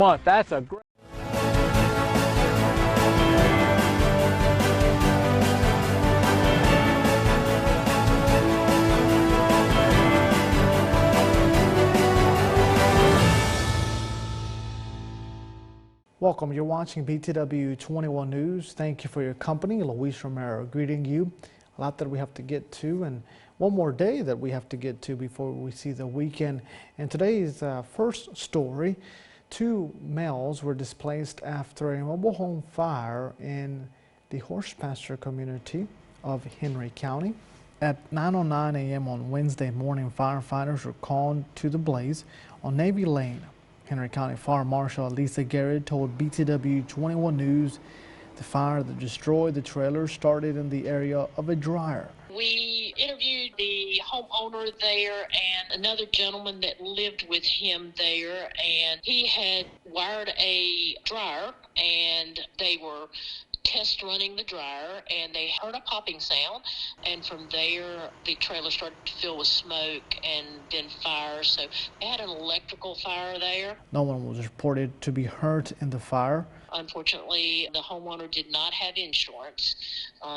That's a great. Welcome. You're watching BTW21 News. Thank you for your company. Luis Romero greeting you. A lot that we have to get to, and one more day that we have to get to before we see the weekend. And today's first story, 2 males were displaced after a mobile home fire in the horse pasture community of Henry County. At 9:09 a.m. on Wednesday morning, firefighters were called to the blaze on Navy Lane. Henry County Fire Marshal Lisa Garrett told BTW21 News the fire that destroyed the trailer started in the area of a dryer. We interviewed the homeowner there and another gentleman that lived with him there, and he had wired a dryer, and they were test running the dryer, and they heard a popping sound, and from there the trailer started to fill with smoke and then fire. So they had an electrical fire there. No one was reported to be hurt in the fire. Unfortunately, the homeowner did not have insurance,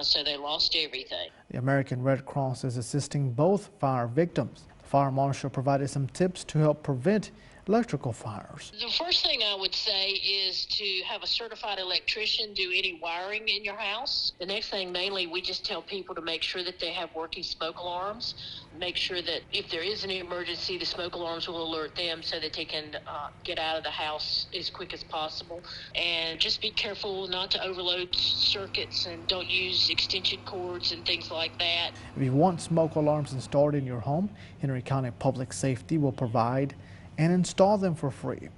so they lost everything. The American Red Cross is assisting both fire victims. The fire marshal provided some tips to help prevent electrical fires. The first thing I would say is to have a certified electrician do any wiring in your house. The next thing, mainly, we just tell people to make sure that they have working smoke alarms. Make sure that if there is an emergency, the smoke alarms will alert them so that they can get out of the house as quick as possible. And just be careful not to overload circuits, and don't use extension cords and things like that. If you want smoke alarms installed in your home, Henry County Public Safety will provide and install them for free.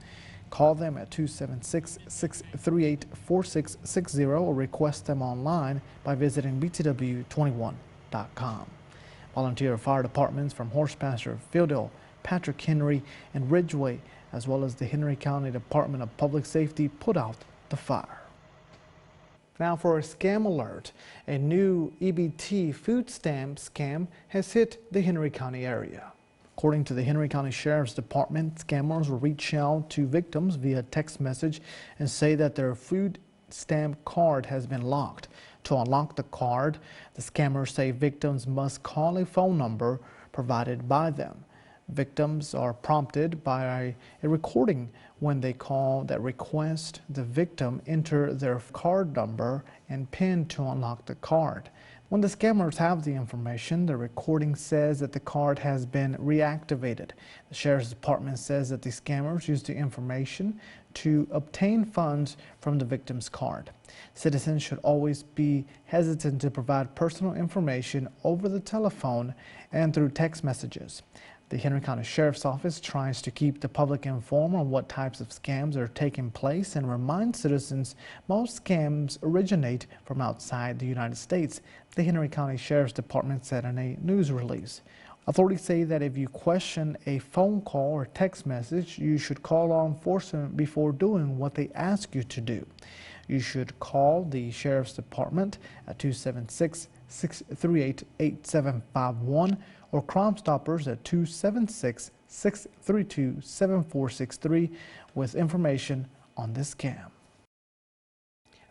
Call them at 276-638-4660 or request them online by visiting btw21.com. Volunteer fire departments from Horse Pasture, Fieldale, Patrick Henry, and Ridgeway, as well as the Henry County Department of Public Safety, put out the fire. Now for a scam alert. A new EBT food stamp scam has hit the Henry County area. According to the Henry County Sheriff's Department, scammers will reach out to victims via text message and say that their food stamp card has been locked. To unlock the card, the scammers say victims must call a phone number provided by them. Victims are prompted by a recording when they call that request the victim enter their card number and PIN to unlock the card. When the scammers have the information, the recording says that the card has been reactivated. The Sheriff's Department says that the scammers used the information to obtain funds from the victim's card. Citizens should always be hesitant to provide personal information over the telephone and through text messages. The Henry County Sheriff's Office tries to keep the public informed on what types of scams are taking place and remind citizens most scams originate from outside the United States, the Henry County Sheriff's Department said in a news release. Authorities say that if you question a phone call or text message, you should call law enforcement before doing what they ask you to do. You should call the Sheriff's Department at 276-638-8751 or Crime Stoppers at 276-632-7463 with information on this scam.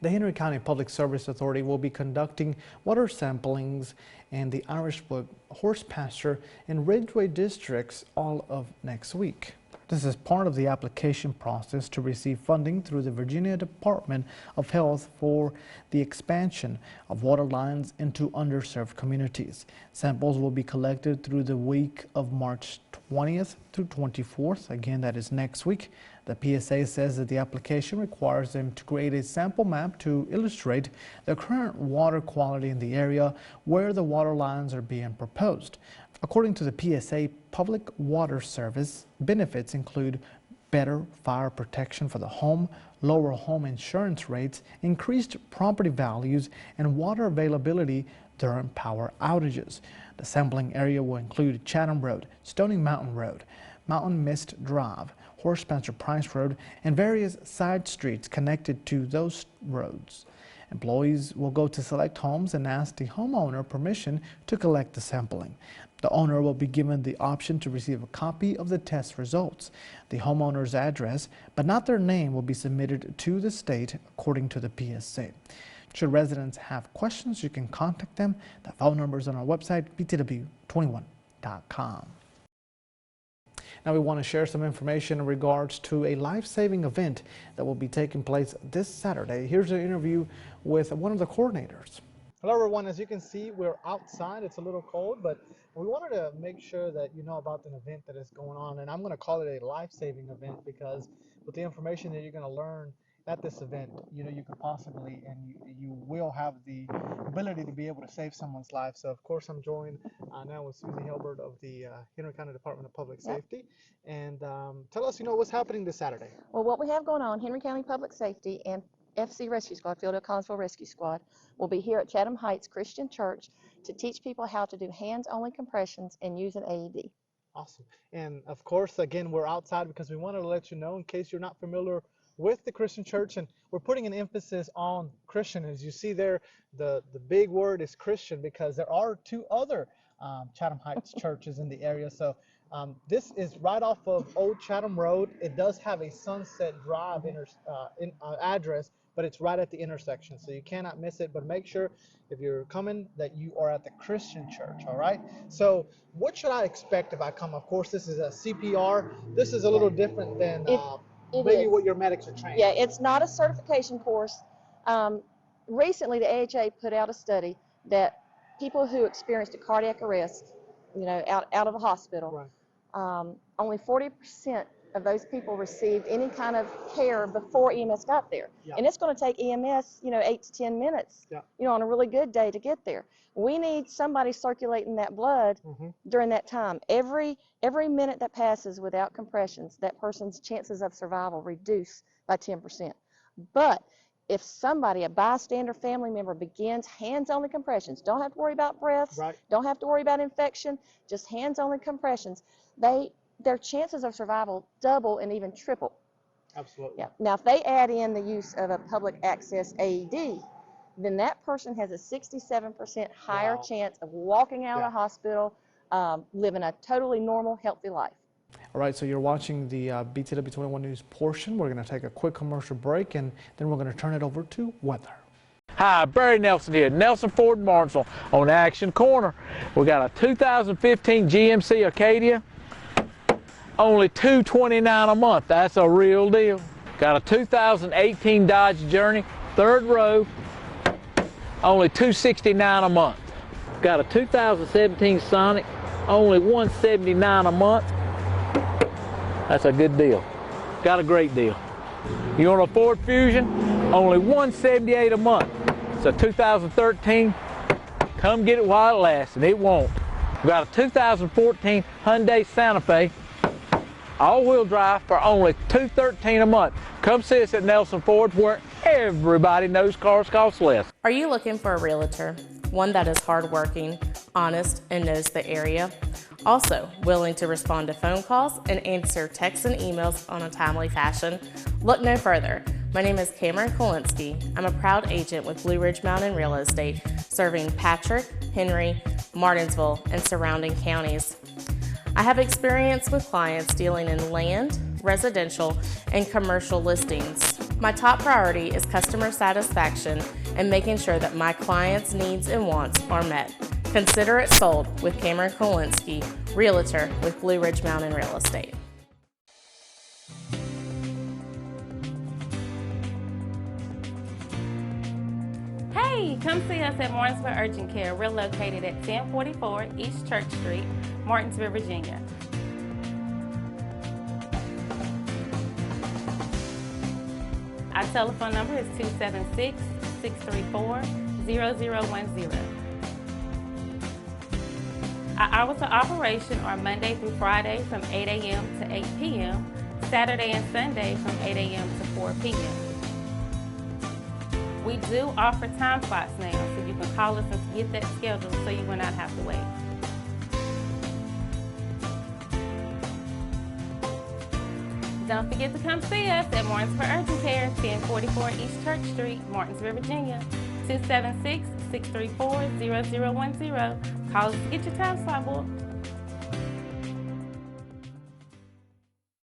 The Henry County Public Service Authority will be conducting water samplings in the Irishwood horse pasture in Ridgeway districts all of next week. This is part of the application process to receive funding through the Virginia Department of Health for the expansion of water lines into underserved communities. Samples will be collected through the week of March 20th through 24th. Again, that is next week. The PSA says that the application requires them to create a sample map to illustrate the current water quality in the area where the water lines are being proposed. According to the PSA, public water service benefits include better fire protection for the home, lower home insurance rates, increased property values, and water availability during power outages. The sampling area will include Chatham Road, Stony Mountain Road, Mountain Mist Drive, Horse Pasture Price Road, and various side streets connected to those roads. Employees will go to select homes and ask the homeowner permission to collect the sampling. The owner will be given the option to receive a copy of the test results. The homeowner's address, but not their name, will be submitted to the state according to the PSA. Should residents have questions, you can contact them. The phone number is on our website, BTW21.com. Now we want to share some information in regards to a life-saving event that will be taking place this Saturday. Here's an interview with one of the coordinators. Hello everyone, as you can see, we're outside. It's a little cold, but we wanted to make sure that you know about an event that is going on, and I'm going to call it a life-saving event because with the information that you're going to learn at this event, you could possibly and you will have the ability to be able to save someone's life. So of course I'm joined now with Susie Hilbert of the Henry County Department of Public Safety. And tell us, what's happening this Saturday. Well, what we have going on, Henry County Public Safety and FC Rescue Squad, Philadelphia Collinsville Rescue Squad, will be here at Chatham Heights Christian Church to teach people how to do hands-only compressions and use an AED. Awesome. And of course, again, we're outside because we wanted to let you know, in case you're not familiar with the Christian Church, and we're putting an emphasis on Christian. As you see there, the big word is Christian because there are two other Chatham Heights churches in the area. So this is right off of Old Chatham Road. It does have a Sunset Drive address, but it's right at the intersection, so you cannot miss it. But make sure if you're coming that you are at the Christian Church, all right? So what should I expect if I come? Of course, this is a CPR. This is a little different than maybe what your medics are trained. Yeah, it's not a certification course. Recently, the AHA put out a study that people who experienced a cardiac arrest, out of the hospital, right. Only 40% of those people received any kind of care before EMS got there. Yeah. And it's going to take EMS, 8 to 10 minutes, on a really good day to get there. We need somebody circulating that blood during that time. Every minute that passes without compressions, that person's chances of survival reduce by 10%. But if somebody, a bystander family member, begins hands-only compressions, don't have to worry about breaths, right. Don't have to worry about infection, just hands-only compressions, their chances of survival double and even triple. Absolutely. Yeah. Now, if they add in the use of a public access AED, then that person has a 67% higher chance of walking out of the hospital, living a totally normal, healthy life. All right, so you're watching the BTW21 News portion. We're going to take a quick commercial break, and then we're going to turn it over to weather. Hi, Barry Nelson here, Nelson Ford and Martinsville on Action Corner. We got a 2015 GMC Acadia, only $229 a month. That's a real deal. Got a 2018 Dodge Journey, third row, only $269 a month. Got a 2017 Sonic, only $179 a month. That's a good deal. Got a great deal. You want a Ford Fusion? Only $178 a month. It's a 2013. Come get it while it lasts, and it won't. We got a 2014 Hyundai Santa Fe, all-wheel drive, for only $213 a month. Come see us at Nelson Ford, where everybody knows cars cost less. Are you looking for a realtor? One that is hardworking, honest, and knows the area? Also, willing to respond to phone calls and answer texts and emails on a timely fashion? Look no further. My name is Cameron Kolinsky. I'm a proud agent with Blue Ridge Mountain Real Estate, serving Patrick, Henry, Martinsville, and surrounding counties. I have experience with clients dealing in land, residential, and commercial listings. My top priority is customer satisfaction and making sure that my clients' needs and wants are met. Consider it sold with Cameron Kolinsky, Realtor with Blue Ridge Mountain Real Estate. Hey, come see us at Martinsville Urgent Care. We're located at 1044 East Church Street, Martinsville, Virginia. Our telephone number is 276-634-0010. Our hours of operation are Monday through Friday from 8 a.m. to 8 p.m., Saturday and Sunday from 8 a.m. to 4 p.m. We do offer time slots now, so you can call us and get that scheduled so you will not have to wait. Don't forget to come see us at Martinsville Urgent Care, 1044 East Church Street, Martinsville, Virginia, 276-634-0010. Call us to get your time slot booked.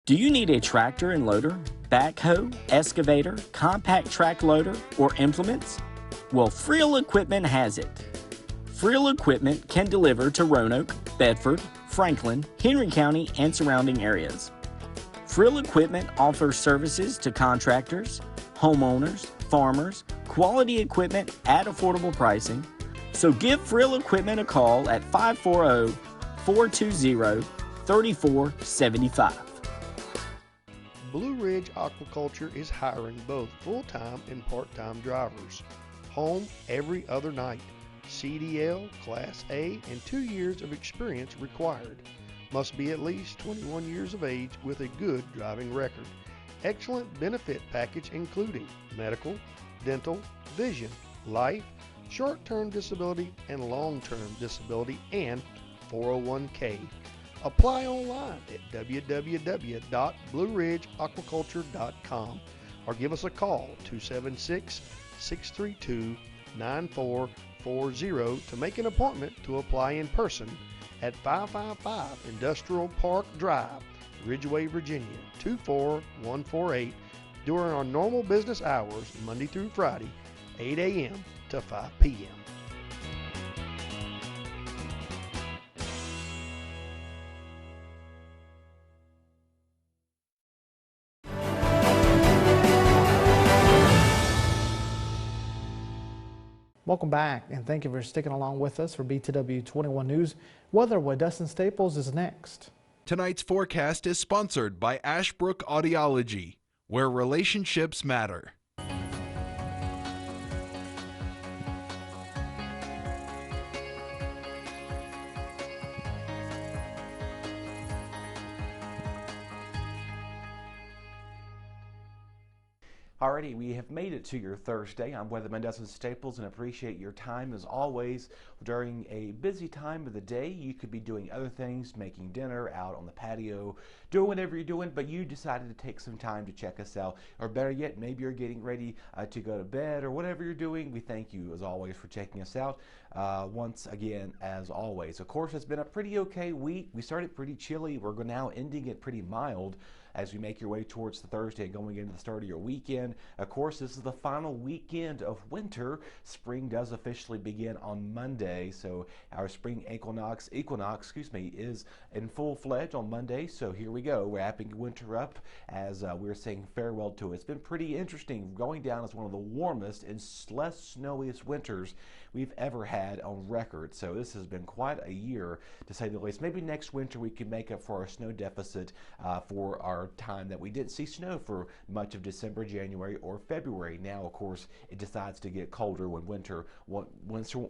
Do you need a tractor and loader, backhoe, excavator, compact track loader, or implements? Well, Friel Equipment has it. Friel Equipment can deliver to Roanoke, Bedford, Franklin, Henry County, and surrounding areas. Friel Equipment offers services to contractors, homeowners, farmers, quality equipment at affordable pricing. So give Friel Equipment a call at 540-420-3475. Blue Ridge Aquaculture is hiring both full-time and part-time drivers. Home every other night. CDL, Class A, and 2 years of experience required. Must be at least 21 years of age with a good driving record. Excellent benefit package including medical, dental, vision, life, short-term disability, and long-term disability, and 401k. Apply online at www.blueridgeaquaculture.com or give us a call 276-632-9440 to make an appointment to apply in person at 555 Industrial Park Drive, Ridgeway, Virginia 24148 during our normal business hours Monday through Friday, 8 a.m. to 5 p.m. Welcome back, and thank you for sticking along with us for BTW21 News. Weather with Dustin Staples is next. Tonight's forecast is sponsored by Ashbrook Audiology, where relationships matter. Alrighty, we have made it to your Thursday. I'm Weatherman Dustin Staples and appreciate your time as always. During a busy time of the day, you could be doing other things, making dinner, out on the patio, doing whatever you're doing, but you decided to take some time to check us out. Or better yet, maybe you're getting ready to go to bed or whatever you're doing. We thank you as always for checking us out. Once again, as always. Of course, it's been a pretty okay week. We started pretty chilly. We're now ending it pretty mild as we make your way towards the Thursday going into the start of your weekend. Of course, this is the final weekend of winter. Spring does officially begin on Monday, so our spring equinox, is in full-fledged on Monday. So here we go, wrapping winter up as we're saying farewell to it. It's been pretty interesting, going down as one of the warmest and less snowiest winters we've ever had on record. So this has been quite a year, to say the least. Maybe next winter we can make up for our snow deficit for our time that we didn't see snow for much of December, January, or February. Now, of course, it decides to get colder when winter wants to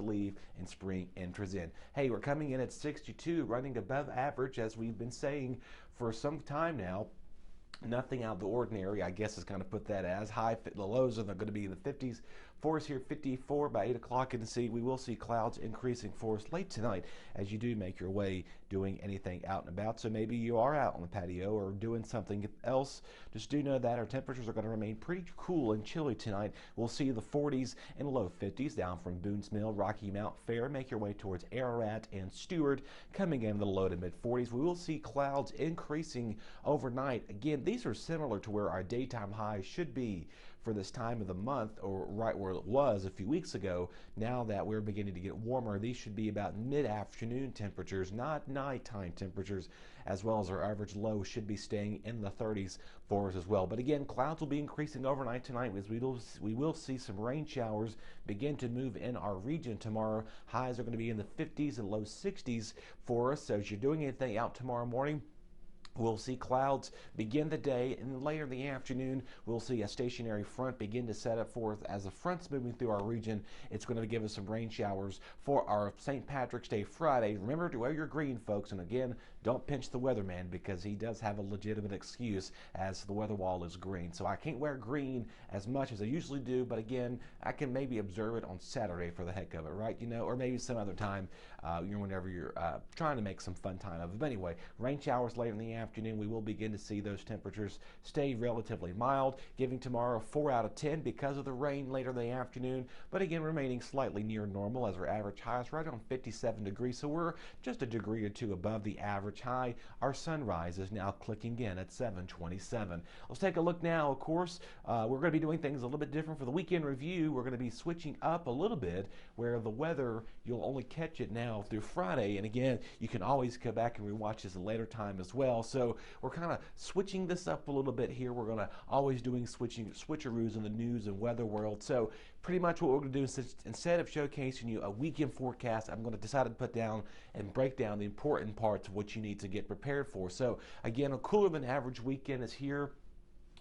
leave and spring enters in. Hey, we're coming in at 62, running above average, as we've been saying for some time now. Nothing out of the ordinary, I guess is going to put that as high. The lows are going to be in the 50s. For us here, 54 by 8 o'clock in the sea. We will see clouds increasing for us late tonight as you do make your way doing anything out and about. So maybe you are out on the patio or doing something else. Just do know that our temperatures are going to remain pretty cool and chilly tonight. We'll see the 40s and low 50s down from Boone's Mill, Rocky Mount Fair. Make your way towards Ararat and Stewart, coming in the low to mid 40s. We will see clouds increasing overnight. Again, these are similar to where our daytime highs should be for this time of the month, or right where it was a few weeks ago. Now that we're beginning to get warmer, these should be about mid-afternoon temperatures, not nighttime temperatures, as well as our average low should be staying in the 30s for us as well. But again, clouds will be increasing overnight tonight as we will see some rain showers begin to move in our region tomorrow. Highs are going to be in the 50s and low 60s for us. So as you're doing anything out tomorrow morning, we'll see clouds begin the day, and then later in the afternoon, we'll see a stationary front begin to set up for us. As the front's moving through our region, it's going to give us some rain showers for our St. Patrick's Day Friday. Remember to wear your green, folks, and again, don't pinch the weatherman because he does have a legitimate excuse as the weather wall is green. So I can't wear green as much as I usually do, but again, I can maybe observe it on Saturday for the heck of it, right? You know, or maybe some other time, whenever you're trying to make some fun time of it. But anyway, rain showers later in the afternoon. We will begin to see those temperatures stay relatively mild, giving tomorrow a 4 out of 10 because of the rain later in the afternoon, but again remaining slightly near normal as our average high is right on 57 degrees, so we're just a degree or two above the average average high. Our sunrise is now clicking in at 7:27. Let's take a look now. Of course, we're going to be doing things a little bit different for the weekend review. We're going to be switching up a little bit, where the weather, you'll only catch it now through Friday. And again, you can always go back and rewatch this at a later time as well. So we're kind of switching this up a little bit here. We're going to always doing switcheroos in the news and weather world. So pretty much what we're going to do is, instead of showcasing you a weekend forecast, I'm going to decide to put down and break down the important parts of what you need to get prepared for. So again, a cooler than average weekend is here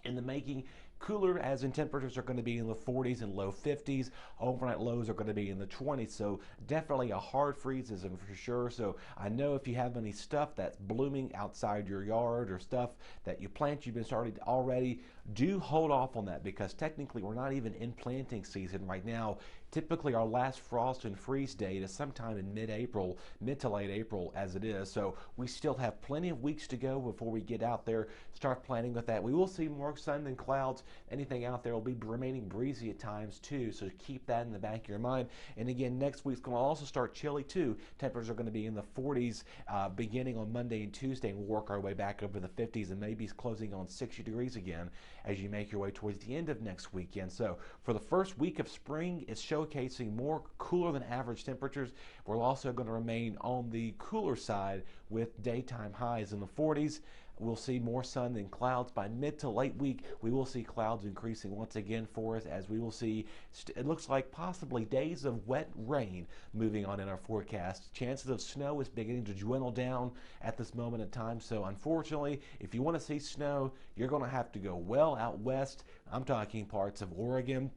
in the making. Cooler as in temperatures are going to be in the 40s and low 50s. Overnight lows are going to be in the 20s. So definitely a hard freeze is for sure. So I know if you have any stuff that's blooming outside your yard or stuff that you plant, you've been started already, do hold off on that, because technically we're not even in planting season right now. Typically our last frost and freeze date is sometime in mid-April, mid to late April as it is. So we still have plenty of weeks to go before we get out there, start planting with that. We will see more sun than clouds. Anything out there will be remaining breezy at times too, so keep that in the back of your mind. And again, next week's going to also start chilly too. Temperatures are going to be in the 40s beginning on Monday and Tuesday, and we'll work our way back over the 50s and maybe closing on 60 degrees again as you make your way towards the end of next weekend. So for the first week of spring, it's showcasing more cooler than average temperatures. We're also going to remain on the cooler side with daytime highs in the 40s. We'll see more sun than clouds. By mid to late week, we will see clouds increasing once again for us, as we will see, it looks like possibly days of wet rain moving on in our forecast. Chances of snow is beginning to dwindle down at this moment in time. So unfortunately, if you want to see snow, you're going to have to go well out west. I'm talking parts of Oregon.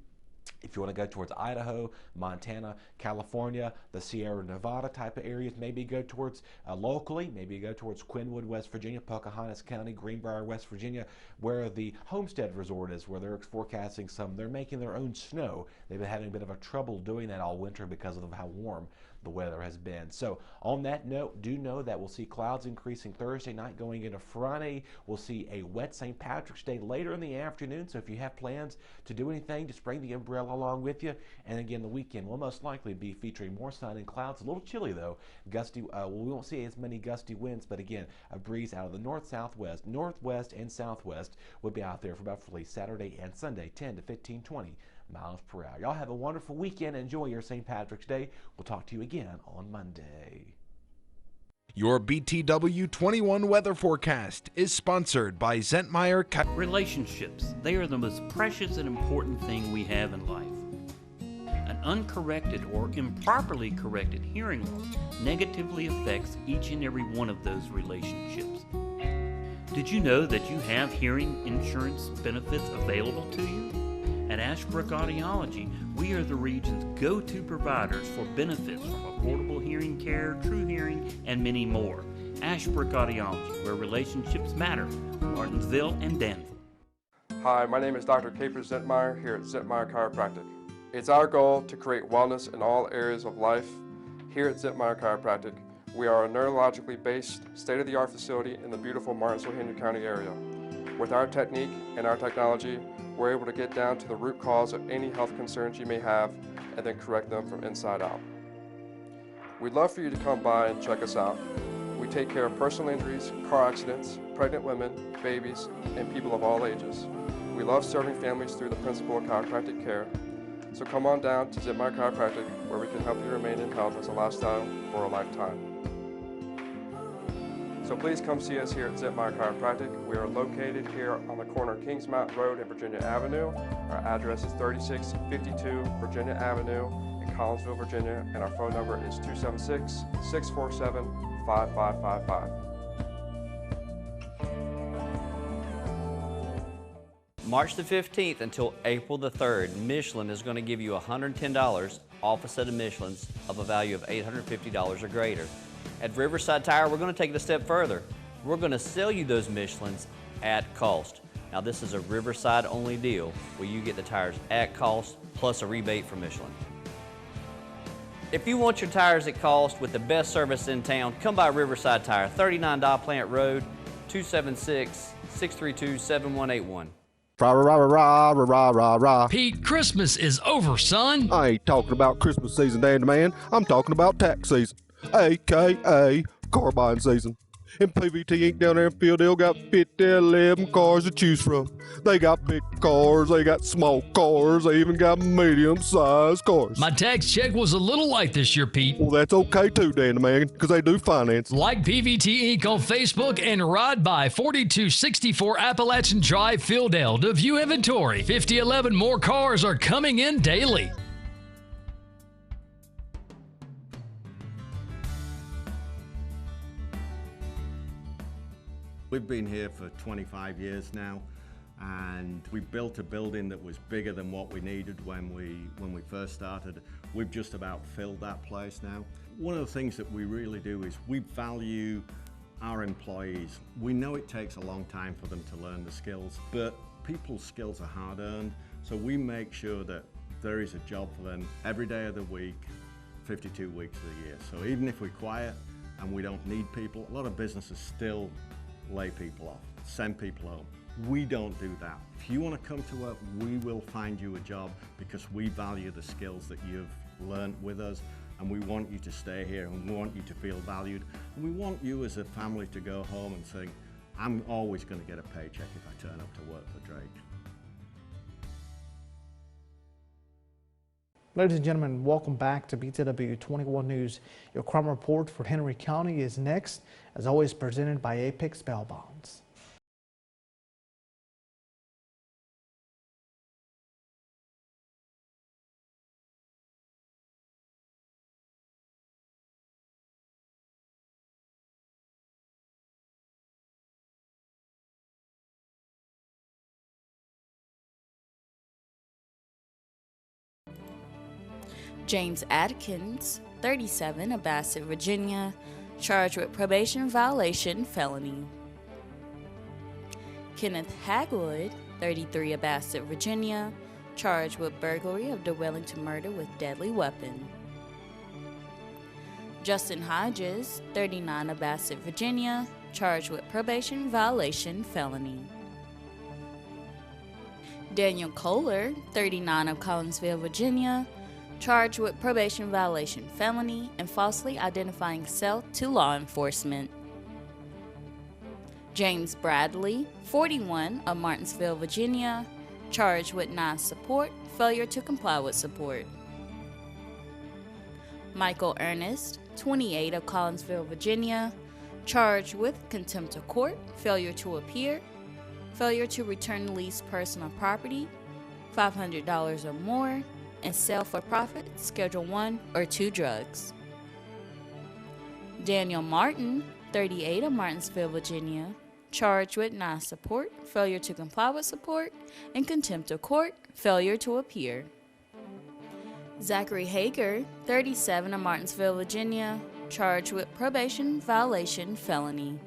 If you want to go towards Idaho, Montana, California, the Sierra Nevada type of areas, maybe go towards locally, maybe go towards Quinwood, West Virginia, Pocahontas County, Greenbrier, West Virginia, where the Homestead Resort is, where they're forecasting they're making their own snow. They've been having a bit of a trouble doing that all winter because of how warm the weather has been. So on that note, do know that we'll see clouds increasing Thursday night going into Friday. We'll see a wet St. Patrick's Day later in the afternoon. So if you have plans to do anything, just bring the umbrella along with you. And again, the weekend will most likely be featuring more sun and clouds. A little chilly though. Gusty, we won't see as many gusty winds, but again, a breeze out of the north-southwest, northwest and southwest will be out there for about Saturday and Sunday, 10 to 15, 20 miles per hour. Y'all have a wonderful weekend. Enjoy your St. Patrick's Day. We'll talk to you again on Monday. Your BTW21 weather forecast is sponsored by Zentmeyer. Relationships, they are the most precious and important thing we have in life. An uncorrected or improperly corrected hearing loss negatively affects each and every one of those relationships. Did you know that you have hearing insurance benefits available to you? At Ashbrook Audiology, we are the region's go-to providers for benefits from affordable hearing care, true hearing, and many more. Ashbrook Audiology, where relationships matter. Martinsville and Danville. Hi, my name is Dr. Caper Zentmeyer here at Zentmeyer Chiropractic. It's our goal to create wellness in all areas of life. Here at Zentmeyer Chiropractic, we are a neurologically based, state-of-the-art facility in the beautiful Martinsville-Henry County area. With our technique and our technology, we're able to get down to the root cause of any health concerns you may have and then correct them from inside out. We'd love for you to come by and check us out. We take care of personal injuries, car accidents, pregnant women, babies, and people of all ages. We love serving families through the principle of chiropractic care. So come on down to Zentmeyer Chiropractic, where we can help you remain in health as a lifestyle for a lifetime. So please come see us here at Zentmeyer Chiropractic. We are located here on the corner of Kings Mountain Road and Virginia Avenue. Our address is 3652 Virginia Avenue in Collinsville, Virginia, and our phone number is 276-647-5555. March the 15th until April the 3rd, Michelin is going to give you $110 off a set of Michelins of a value of $850 or greater. At Riverside Tire, we're going to take it a step further. We're going to sell you those Michelins at cost. Now, this is a Riverside-only deal where you get the tires at cost plus a rebate from Michelin. If you want your tires at cost with the best service in town, come by Riverside Tire, 39 Dow Plant Road, 276-632-7181. Rah-rah-rah-rah-rah-rah-rah. Pete, Christmas is over, son. I ain't talking about Christmas season, Dan the man. I'm talking about tax season, a.k.a. car buying season. And PVT Inc. down there in Fieldale got 11 cars to choose from. They got big cars, they got small cars, they even got medium-sized cars. My tax check was a little light this year, Pete. Well, that's okay too, Danny man, because they do finance. Like PVT Inc. on Facebook and ride by 4264 Appalachian Drive, Fieldale to view inventory. 5011 more cars are coming in daily. We've been here for 25 years now, and we built a building that was bigger than what we needed when we first started. We've just about filled that place now. One of the things that we really do is we value our employees. We know it takes a long time for them to learn the skills, but people's skills are hard-earned, so we make sure that there is a job for them every day of the week, 52 weeks of the year. So even if we're quiet and we don't need people, a lot of businesses still lay people off, send people home. We don't do that. If you want to come to work, we will find you a job because we value the skills that you've learned with us, and we want you to stay here, and we want you to feel valued, and we want you as a family to go home and think, I'm always going to get a paycheck if I turn up to work for Drake. Ladies and gentlemen, welcome back to BTW21 News. Your crime report for Henry County is next, as always presented by Apex Bail Bonds. James Adkins, 37, of Bassett, Virginia, charged with probation violation felony. Kenneth Hagwood, 33, of Bassett, Virginia, charged with burglary of dwelling to murder with deadly weapon. Justin Hodges, 39, of Bassett, Virginia, charged with probation violation felony. Daniel Kohler, 39, of Collinsville, Virginia, charged with probation violation felony and falsely identifying self to law enforcement. James Bradley, 41, of Martinsville, Virginia, charged with non-support, failure to comply with support. Michael Ernest, 28, of Collinsville, Virginia, charged with contempt of court, failure to appear, failure to return leased personal property, $500 or more, and sell for profit, Schedule 1 or 2 drugs. Daniel Martin, 38, of Martinsville, Virginia, charged with non-support, failure to comply with support, and contempt of court, failure to appear. Zachary Hager, 37, of Martinsville, Virginia, charged with probation violation felony.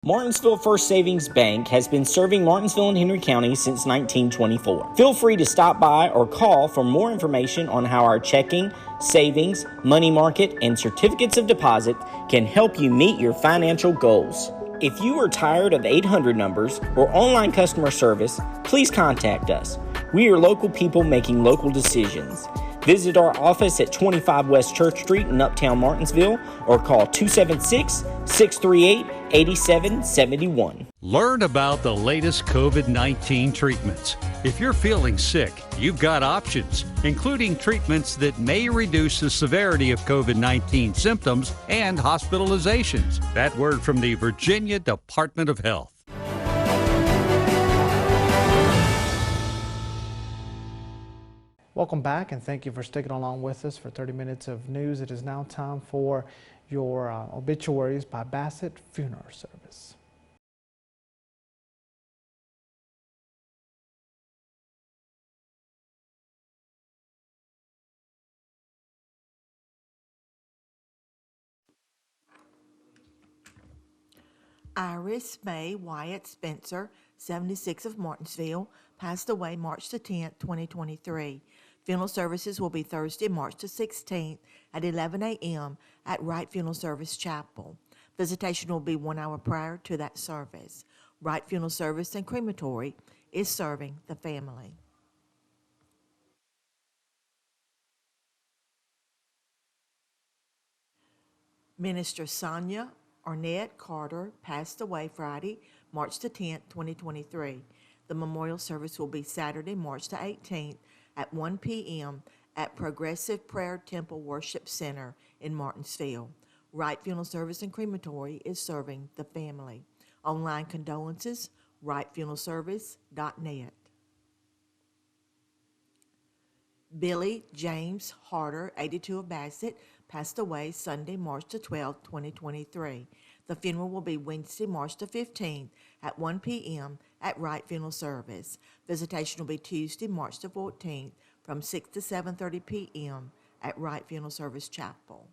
Martinsville First Savings Bank has been serving Martinsville and Henry County since 1924. Feel free to stop by or call for more information on how our checking, savings, money market, and certificates of deposit can help you meet your financial goals. If you are tired of 800 numbers or online customer service, please contact us. We are local people making local decisions. Visit our office at 25 West Church Street in Uptown Martinsville or call 276-638-8771. Learn about the latest COVID-19 treatments. If you're feeling sick, you've got options, including treatments that may reduce the severity of COVID-19 symptoms and hospitalizations. That word from the Virginia Department of Health. Welcome back, and thank you for sticking along with us for 30 minutes of news. It is now time for your obituaries by Bassett Funeral Service. Iris May Wyatt Spencer, 76 of Martinsville, passed away March the 10th, 2023. Funeral services will be Thursday, March the 16th at 11 a.m. at Wright Funeral Service Chapel. Visitation will be 1 hour prior to that service. Wright Funeral Service and Crematory is serving the family. Minister Sonia Arnett Carter passed away Friday, March the 10th, 2023. The memorial service will be Saturday, March the 18th at 1 p.m. at Progressive Prayer Temple Worship Center in Martinsville. Wright Funeral Service and Crematory is serving the family. Online condolences, wrightfuneralservice.net. Billy James Harder, 82 of Bassett, passed away Sunday, March the 12th, 2023. The funeral will be Wednesday, March the 15th at 1 p.m. at Wright Funeral Service. Visitation will be Tuesday, March the 14th from 6 to 7:30 p.m. at Wright Funeral Service Chapel.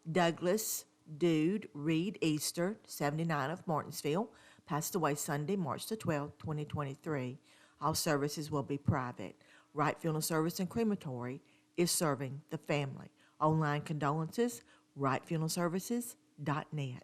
Douglas Dude Reed Easter, 79 of Martinsville, passed away Sunday, March the 12th, 2023. All services will be private. Wright Funeral Service and Crematory is serving the family. Online condolences, wrightfuneralservices.net.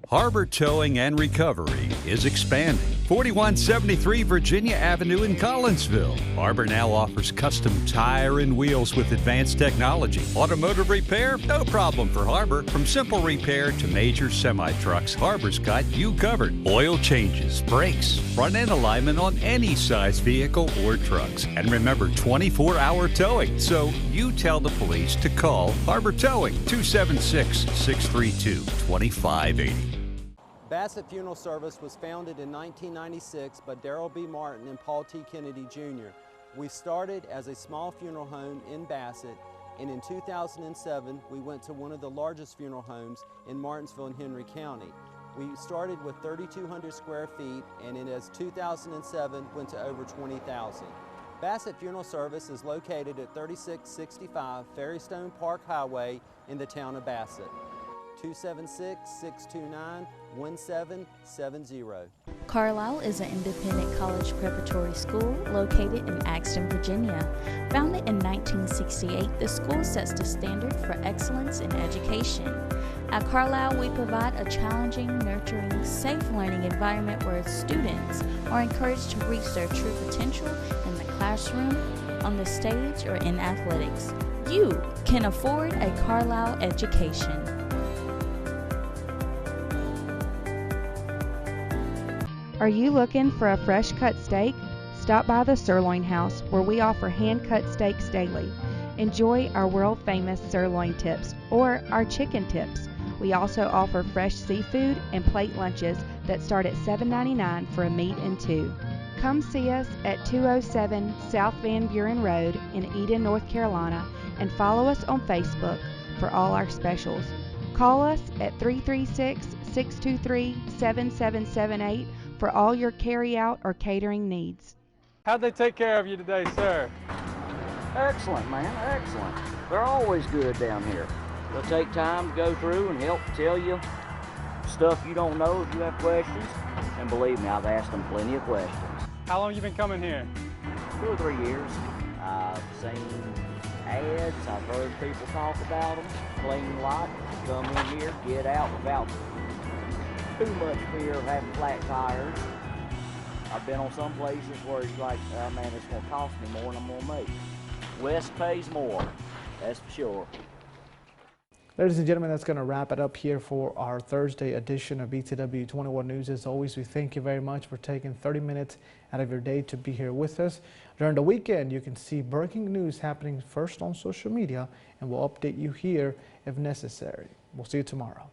Harbor Towing and Recovery is expanding. 4173 Virginia Avenue in Collinsville. Harbor now offers custom tire and wheels with advanced technology. Automotive repair? No problem for Harbor. From simple repair to major semi-trucks, Harbor's got you covered. Oil changes, brakes, front-end alignment on any size vehicle or trucks. And remember, 24-hour towing. So you tell the police to call Harbor Towing, 276-632-2580. Bassett Funeral Service was founded in 1996 by Darrell B. Martin and Paul T. Kennedy Jr. We started as a small funeral home in Bassett, and in 2007 we went to one of the largest funeral homes in Martinsville and Henry County. We started with 3,200 square feet, and in 2007 went to over 20,000. Bassett Funeral Service is located at 3665 Ferrystone Park Highway in the town of Bassett. 276-629-1770. Carlisle is an independent college preparatory school located in Axton, Virginia. Founded in 1968, the school sets the standard for excellence in education. At Carlisle, we provide a challenging, nurturing, safe learning environment where students are encouraged to reach their true potential in the classroom, on the stage, or in athletics. You can afford a Carlisle education. Are you looking for a fresh cut steak? Stop by the Sirloin House, where we offer hand-cut steaks daily. Enjoy our world-famous sirloin tips or our chicken tips. We also offer fresh seafood and plate lunches that start at $7.99 for a meat and two. Come see us at 207 South Van Buren Road in Eden, North Carolina, and follow us on Facebook for all our specials. Call us at 336-623-7778 for all your carry-out or catering needs. How'd they take care of you today, sir? Excellent, man, excellent. They're always good down here. They'll take time to go through and help tell you stuff you don't know if you have questions. And believe me, I've asked them plenty of questions. How long have you been coming here? 2 or 3 years. I've seen ads, I've heard people talk about them, clean lot, come in here, get out without too much fear of having flat tires. I've been on some places where it's like, oh man, it's going to cost me more than I'm going to make. West pays more, that's for sure. Ladies and gentlemen, that's going to wrap it up here for our Thursday edition of BTW21 News. As always, we thank you very much for taking 30 minutes out of your day to be here with us. During the weekend, you can see breaking news happening first on social media, and we'll update you here if necessary. We'll see you tomorrow.